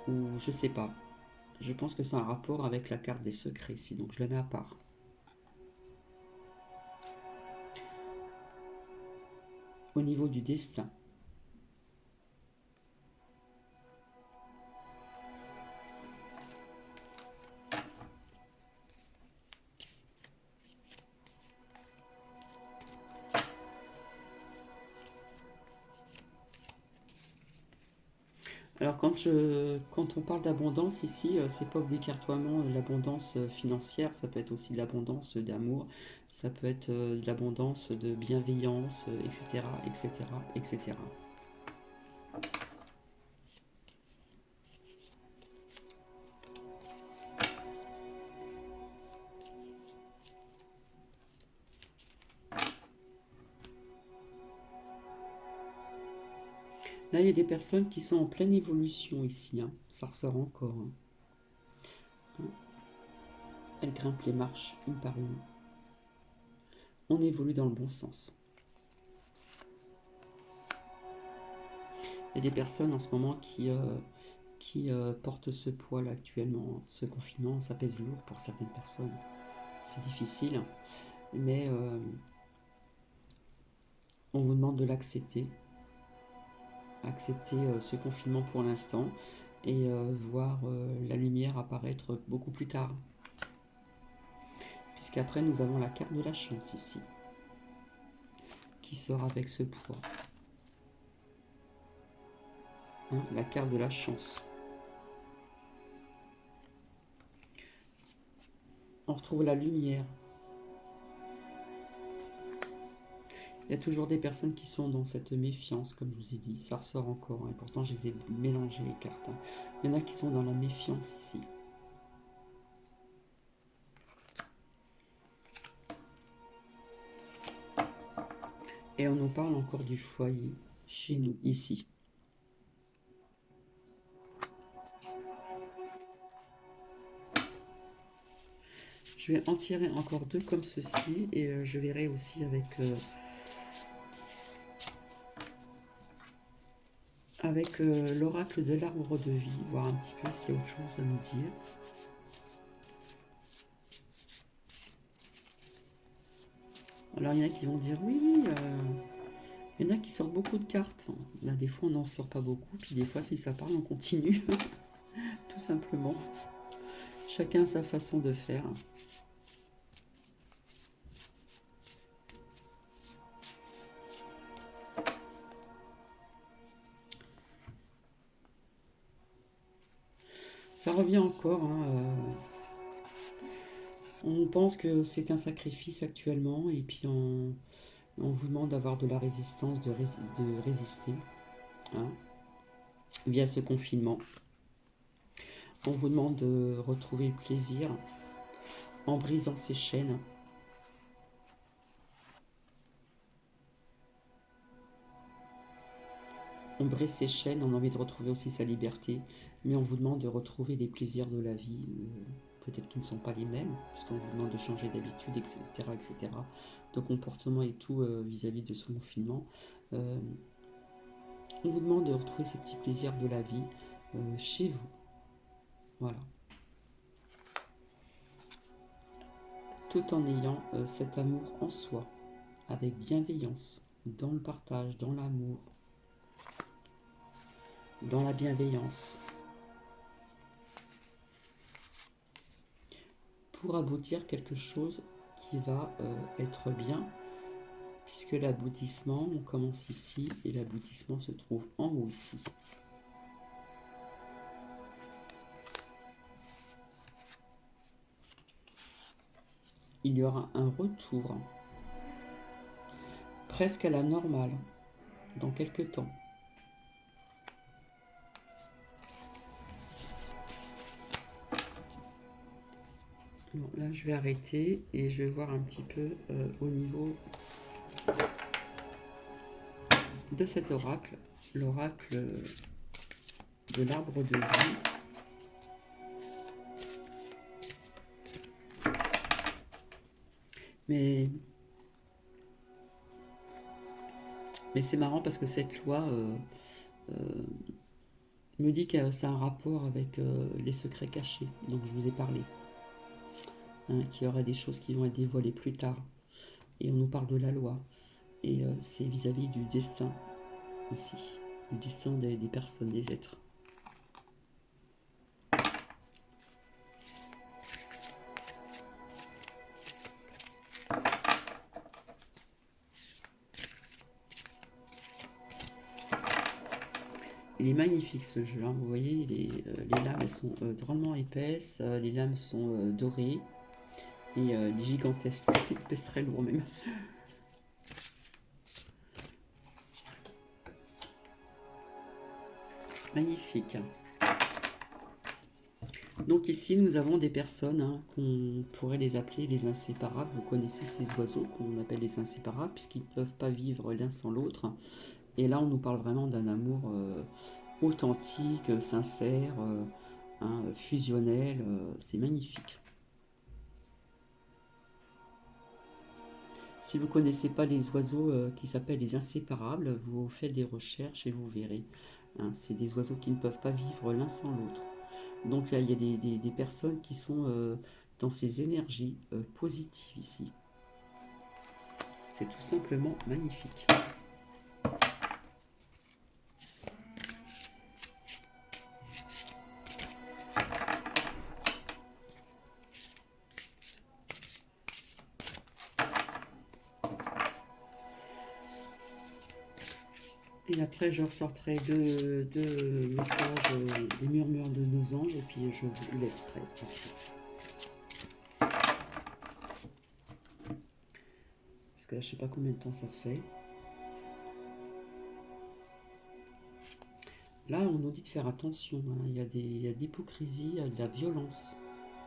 Ou je sais pas. Je pense que c'est un rapport avec la carte des secrets ici. Donc, je la mets à part. Au niveau du destin. Alors quand on parle d'abondance ici, c'est pas obligatoirement l'abondance financière, ça peut être aussi de l'abondance d'amour, ça peut être de l'abondance de bienveillance, etc., etc., etc. Là, il y a des personnes qui sont en pleine évolution ici, hein. Ça ressort encore, hein. Elles grimpent les marches une par une. On évolue dans le bon sens. Il y a des personnes en ce moment qui portent ce poids-là actuellement. Ce confinement, ça pèse lourd pour certaines personnes. C'est difficile, mais on vous demande de l'accepter. Accepter ce confinement pour l'instant et voir la lumière apparaître beaucoup plus tard. Puisqu'après, nous avons la carte de la chance ici, qui sort avec ce poids. Hein, la carte de la chance. On retrouve la lumière. Il y a toujours des personnes qui sont dans cette méfiance, comme je vous ai dit. Ça ressort encore, hein, et pourtant je les ai mélangées les cartes, hein. Il y en a qui sont dans la méfiance ici. Et on nous parle encore du foyer, chez nous, ici. Je vais en tirer encore deux comme ceci, et je verrai aussi avec l'oracle de l'arbre de vie, voir un petit peu s'il y a autre chose à nous dire. Alors il y en a qui vont dire oui, il y en a qui sortent beaucoup de cartes. Là, des fois on n'en sort pas beaucoup, puis des fois si ça parle on continue, tout simplement. Chacun a sa façon de faire. Ça revient encore, hein, on pense que c'est un sacrifice actuellement, et puis on vous demande d'avoir de la résistance, de résister, hein, via ce confinement. On vous demande de retrouver le plaisir en brisant ces chaînes. On brise ces chaînes, on a envie de retrouver aussi sa liberté, mais on vous demande de retrouver les plaisirs de la vie, peut-être qui ne sont pas les mêmes, puisqu'on vous demande de changer d'habitude, etc., etc., de comportement et tout vis-à-vis de ce confinement. On vous demande de retrouver ces petits plaisirs de la vie chez vous. Voilà. Tout en ayant cet amour en soi, avec bienveillance, dans le partage, dans l'amour, dans la bienveillance, pour aboutir quelque chose qui va être bien, puisque l'aboutissement, on commence ici et l'aboutissement se trouve en haut ici. Il y aura un retour presque à la normale dans quelques temps. Bon, là, je vais arrêter et je vais voir un petit peu au niveau de cet oracle, l'oracle de l'arbre de vie. Mais c'est marrant parce que cette loi me dit que ça a un rapport avec les secrets cachés dont je vous ai parlé. Hein, qu'il y aurait des choses qui vont être dévoilées plus tard. Et on nous parle de la loi. Et c'est vis-à-vis du destin, ici. Du destin des personnes, des êtres. Il est magnifique ce jeu, hein. Vous voyez, les lames elles sont drôlement épaisses, les lames sont dorées et il est gigantesque, il pèse très lourd même. Magnifique. Donc ici nous avons des personnes, hein, qu'on pourrait les appeler les inséparables. Vous connaissez ces oiseaux qu'on appelle les inséparables puisqu'ils ne peuvent pas vivre l'un sans l'autre. Et là on nous parle vraiment d'un amour authentique, sincère, hein, fusionnel, c'est magnifique. Si vous ne connaissez pas les oiseaux qui s'appellent les inséparables, vous faites des recherches et vous verrez. Hein, c'est des oiseaux qui ne peuvent pas vivre l'un sans l'autre. Donc là, il y a des personnes qui sont dans ces énergies positives ici. C'est tout simplement magnifique. Et après, je ressortirai deux messages, des murmures de nos anges, et puis je vous laisserai ensuite. Parce que là, je ne sais pas combien de temps ça fait. Là, on nous dit de faire attention. Hein. Il y a de l'hypocrisie, il y a de la violence.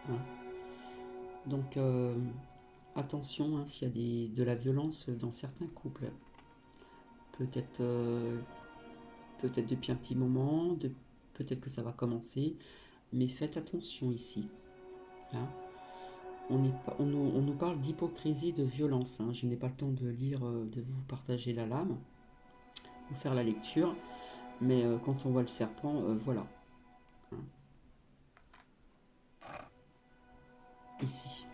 Hein. Donc, attention, hein, s'il y a de la violence dans certains couples. Peut-être depuis un petit moment, peut-être que ça va commencer, mais faites attention ici. Hein. On nous parle d'hypocrisie, de violence. Hein. Je n'ai pas le temps de lire, de vous partager la lame, ou faire la lecture, mais quand on voit le serpent, voilà. Hein. Ici.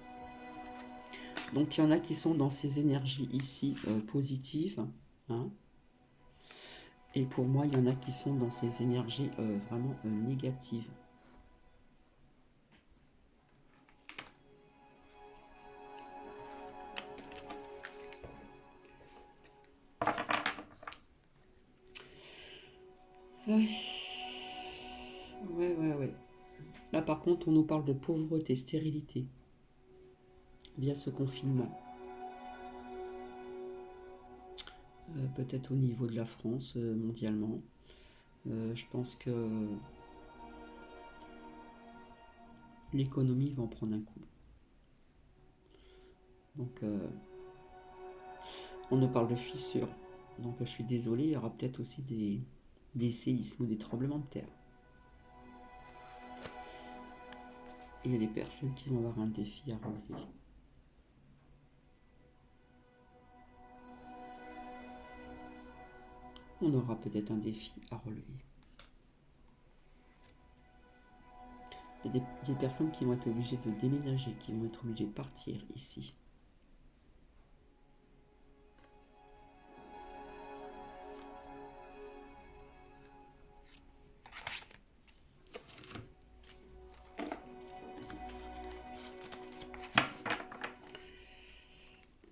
Donc il y en a qui sont dans ces énergies ici positives. Hein. Et pour moi, il y en a qui sont dans ces énergies vraiment négatives. Ouais. Ouais. Là, par contre, on nous parle de pauvreté, stérilité, via ce confinement. Peut-être au niveau de la France, mondialement. Je pense que l'économie va en prendre un coup. Donc, on nous parle de fissures. Donc, je suis désolée, il y aura peut-être aussi des séismes ou des tremblements de terre. Et il y a des personnes qui vont avoir un défi à relever. On aura peut-être un défi à relever. Il y a des personnes qui vont être obligées de déménager, qui vont être obligées de partir ici.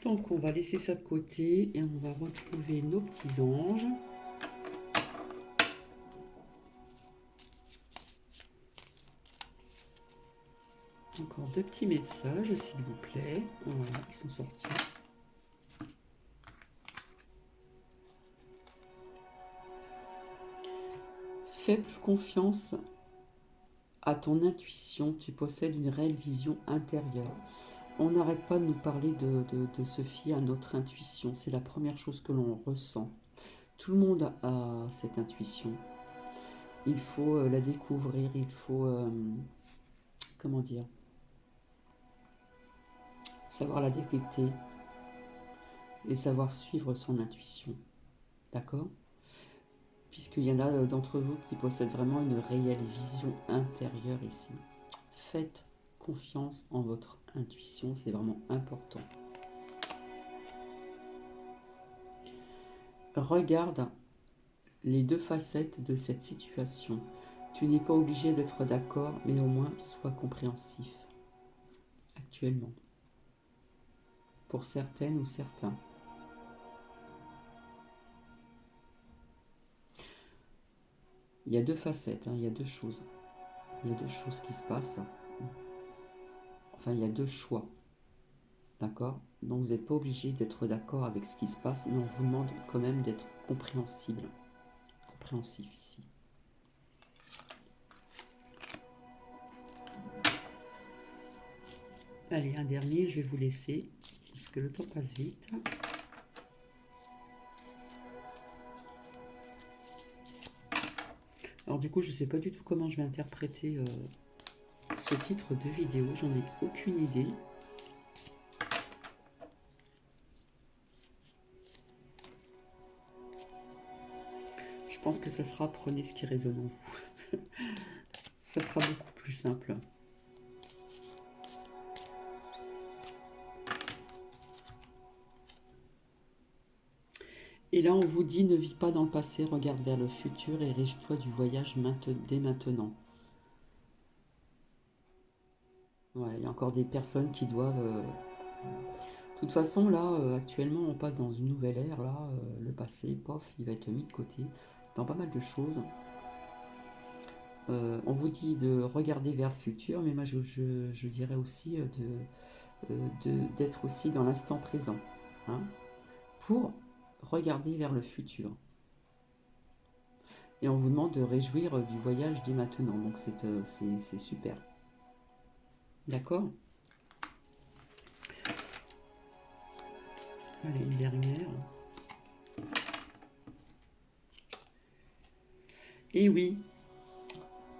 Donc on va laisser ça de côté et on va retrouver nos petits anges. Encore deux petits messages, s'il vous plaît. Voilà, ils sont sortis. Faible confiance à ton intuition, tu possèdes une réelle vision intérieure. On n'arrête pas de nous parler de se fier à notre intuition. C'est la première chose que l'on ressent. Tout le monde a cette intuition. Il faut la découvrir, il faut, comment dire, savoir la détecter et savoir suivre son intuition. D'accord? Puisqu'il y en a d'entre vous qui possèdent vraiment une réelle vision intérieure ici. Faites confiance en votre intuition, c'est vraiment important. Regarde les deux facettes de cette situation. Tu n'es pas obligé d'être d'accord, mais au moins sois compréhensif. Actuellement. Pour certaines ou certains. Il y a deux facettes, hein, il y a deux choses. Il y a deux choses qui se passent. Enfin, il y a deux choix. D'accord? Donc vous n'êtes pas obligé d'être d'accord avec ce qui se passe, mais on vous demande quand même d'être compréhensible. Compréhensif ici. Allez, un dernier, je vais vous laisser, parce que le temps passe vite. Alors du coup, je ne sais pas du tout comment je vais interpréter ce titre de vidéo, j'en ai aucune idée. Je pense que ça sera prenez ce qui résonne en vous. Ça sera beaucoup plus simple. Et là, on vous dit, ne vis pas dans le passé, regarde vers le futur et réjouis-toi du voyage dès maintenant. Ouais, il y a encore des personnes qui doivent... De toute façon, là, actuellement, on passe dans une nouvelle ère. Là, le passé, pof, il va être mis de côté dans pas mal de choses. On vous dit de regarder vers le futur, mais moi, je dirais aussi d'être aussi dans l'instant présent. Hein, pour regarder vers le futur. Et on vous demande de réjouir du voyage dès maintenant. Donc c'est super. D'accord? Allez, une dernière. Et oui,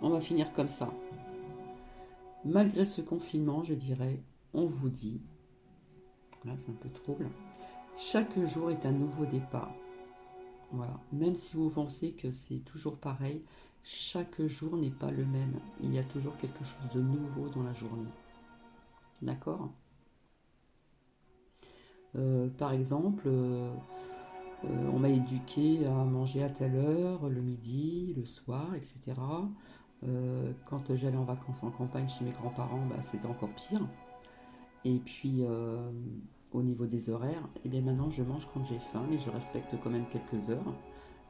on va finir comme ça. Malgré ce confinement, je dirais, on vous dit, là c'est un peu trouble, chaque jour est un nouveau départ. Voilà, même si vous pensez que c'est toujours pareil, chaque jour n'est pas le même. Il y a toujours quelque chose de nouveau dans la journée. D'accord? Par exemple, on m'a éduqué à manger à telle heure, le midi, le soir, etc. Quand j'allais en vacances en campagne chez mes grands-parents, bah, c'était encore pire. Et puis, au niveau des horaires, eh bien maintenant je mange quand j'ai faim, mais je respecte quand même quelques heures.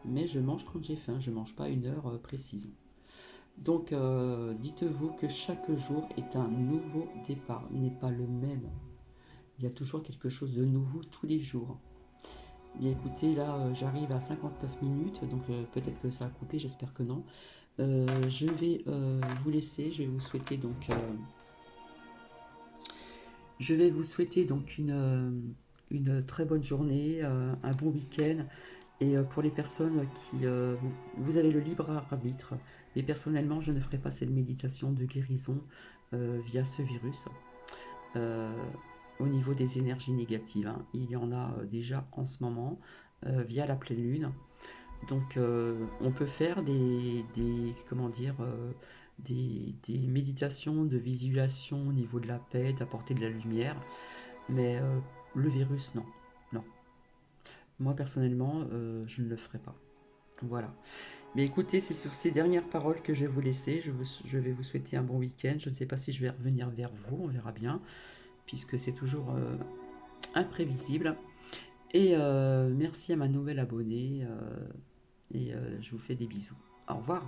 Mais je mange quand j'ai faim, je ne mange pas une heure précise. Donc, dites-vous que chaque jour est un nouveau départ, n'est pas le même. Il y a toujours quelque chose de nouveau tous les jours. Bien écoutez, là j'arrive à 59 minutes, donc peut-être que ça a coupé, j'espère que non. Je vais vous laisser, je vais vous souhaiter donc une très bonne journée, un bon week-end. Et pour les personnes qui... vous avez le libre arbitre. Mais personnellement, je ne ferai pas cette méditation de guérison via ce virus. Euh, Au niveau des énergies négatives, hein. Il y en a déjà en ce moment via la pleine lune. Donc on peut faire comment dire, des méditations de visualisation au niveau de la paix, d'apporter de la lumière. Mais le virus, non. Non. Moi personnellement, je ne le ferai pas. Voilà. Mais écoutez, c'est sur ces dernières paroles que je vais vous laisser. Je vais vous souhaiter un bon week-end. Je ne sais pas si je vais revenir vers vous, on verra bien, puisque c'est toujours imprévisible. Et merci à ma nouvelle abonnée. Et je vous fais des bisous. Au revoir.